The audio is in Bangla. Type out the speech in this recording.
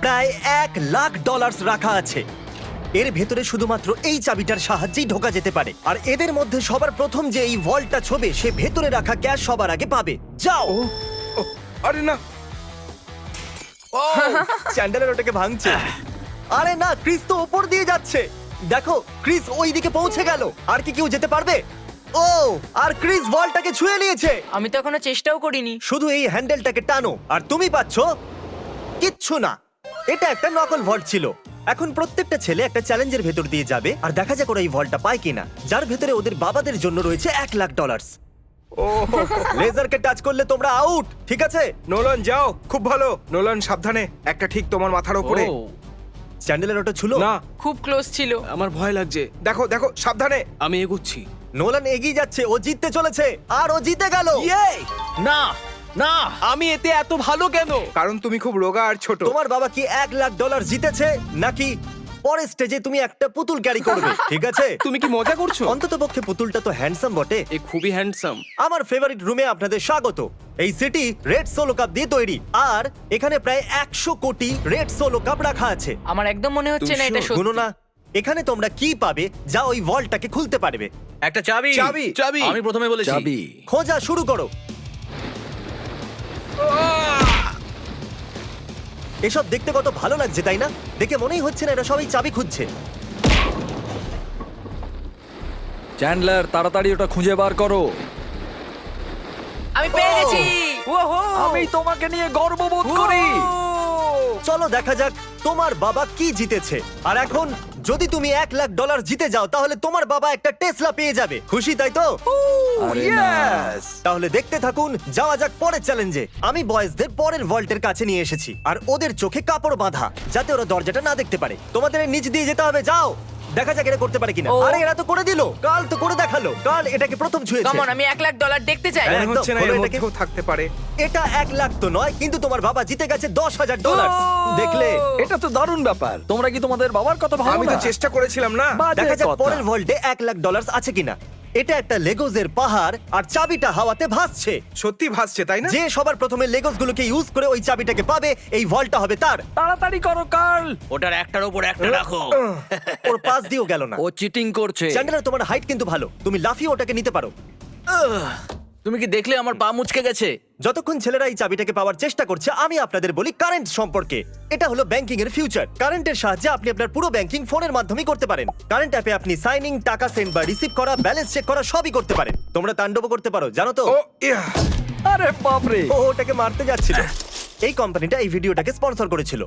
প্রায় $1,00,000 রাখা আছে। এর ভেতরে শুধুমাত্র এই চাবিটার সাহায্যেই ঢোকা যেতে পারে। আর এদের মধ্যে সবার প্রথম যে এই ভল্টটা ছোবে সে ভেতরে রাখা ক্যাশ সবার আগে পাবে। যাও। ও, আরে না। চ্যান্ডেলার ওটাকে ভাঙছে। আরে না, ক্রিস তো ওপর দিয়ে যাচ্ছে। দেখো, ক্রিস ওই দিকে পৌঁছে গেল। আর কি কেউ যেতে পারবে? ও, আর ক্রিস বলটাকে ছুঁয়ে নিয়েছে। আমি তো এখনো চেষ্টাও করিনি। শুধু এই হ্যান্ডেলটাকে টানো আর তুমি পাচ্ছ কিচ্ছু না। এটা একটা নকল ভল্ট ছিল। এখন প্রত্যেকটা ছেলে একটা চ্যালেঞ্জের ভেতর দিয়ে যাবে আর দেখা যাক ওরা এই ভল্টটা পায় কিনা, যার ভেতরে ওদের বাবাদের জন্য রয়েছে $1,00,000। ও লেজারকে টাচ করলে তোমরা আউট, ঠিক আছে? নোলান যাও, খুব ভালো। নোলান সাবধানে, একটা ঠিক তোমার মাথার উপরে। চ্যান্ডেলের ওটা ছিল না, খুব ক্লোজ ছিল। আমার ভয় লাগছে। দেখো দেখো সাবধানে। আমি এগুচ্ছি। নোলান এগিয়ে যাচ্ছে, ও জিততে চলেছে আর ও জিতে গেল। না না, আমি এতে এত ভালো কেন? কারণ তুমি খুব রোগা আর ছোট। তোমার বাবা কি $1,00,000 জিতেছে নাকি পরের স্টেজে তুমি একটা পুতুল ক্যারি করবে? ঠিক আছে, তুমি কি মজা করছো? অন্ততপক্ষে পুতুলটা তো হ্যান্ডসাম বটে। এ খুবই হ্যান্ডসাম। আমার ফেভারিট রুমে আপনাদের স্বাগত। এই সিটি রেড সোলো কাপ দিয়ে তৈরি আর এখানে প্রায় 100 কোটি রেড সোলো কাপ রাখা আছে। আমার একদম মনে হচ্ছে না এটা গুনো সত্যি। না, এখানে তোমরা কি পাবে যা ওই ভল্টটাকে খুলতে পারবে। একটা চাবি। চাবি। চাবি। আমি প্রথমে বলেছি। চাবি। খোঁজা শুরু করো। এসব দেখতে কত ভালো লাগছে তাই না? দেখে মনেই হচ্ছে না এরা সবাই চাবি খুঁজছে। চ্যান্ডলার, তাড়াতাড়ি ওটা খুঁজে বার করো। আমি পেয়ে গেছি। ওহো! আমি তোমাকে নিয়ে গর্ববোধ করি। চলো দেখা যাক তোমার বাবা কি জিতেছে। আর এখন যদি তুমি $1,00,000 জিতে যাও তাহলে তোমার বাবা একটা টেসলা পেয়ে যাবে। খুশি তাই তো? আরে না। তাহলে দেখতে থাকুন, যাওয়া যাক পরের চ্যালেঞ্জে। আমি বয়েজদের পরের ভল্টের কাছে নিয়ে এসেছি আর ওদের চোখে কাপড় বাঁধা যাতে ওরা দরজাটা না দেখতে পারে। তোমাদের এর নিচ দিয়ে যেতে হবে, যাও। দেখা যাক এরা করতে পারে কিনা। ও। আরে এরা তো করে দিল। কাল তো করে দেখালো। কাল এটাকে প্রথম ছুঁয়েছে। কামন, আমি $1,00,000 দেখতে চাই। হ্যাঁ। মনে হচ্ছে না একদম, এর হলো এটাকে। মধ্যেও থাকতে পারে। এটা 1,00,000 তো নয়, কিন্তু তোমার বাবা জিতে গেছে $10,000। দেখলে? এটা তো দারুণ ব্যাপার। তোমরা কি তোমাদের বাবার কথা ভাবো আমি তো না? চেষ্টা করেছিলাম না। বাজে দেখা যাক কথা। পরের ভল্টে $1,00,000 আছে কিনা। এটা একটা লেগোজের পাহাড় আর চাবিটা হাওয়াতে ভাসছে। সত্যি ভাসছে তাই না? যে সবার প্রথমে লেগোস গুলোকে ইউজ করে ওই চাবিটাকে পাবে, এই ভল্টটা হবে তার। তাড়াতাড়ি করো কার্ল। ওটার একটার উপর একটা রাখো। ওর পাশ দিয়েও গেল না। ও চিটিং করছে। চ্যান্ডেলার, তোমার হাইট কিন্তু ভালো, তুমি লাফিয়ে ওটাকে নিতে পারো। তুমি কি দেখলে আমার পা মুচকে গেছে? যতক্ষণ ছেলেরা এই চাবিটাকে পাওয়ার চেষ্টা করছে, আমি আপনাদের বলি কারেন্ট সম্পর্কে। এটা হলো ব্যাংকিং এর ফিউচার। কারেন্টের সাহায্যে আপনি আপনার পুরো ব্যাংকিং ফোনের মাধ্যমেই করতে পারেন। কারেন্ট অ্যাপে আপনি সাইনিং, টাকা সেন্ড বা রিসিভ করা, ব্যালেন্স চেক করা সবই করতে পারেন। তোমরা তাণ্ডব করতে পারো, জানো তো? ও ইয়া। আরে বাপরে। ও ওটাকে মারতে যাচ্ছিল। এই কোম্পানিটা এই ভিডিওটাকে স্পন্সর করেছিল।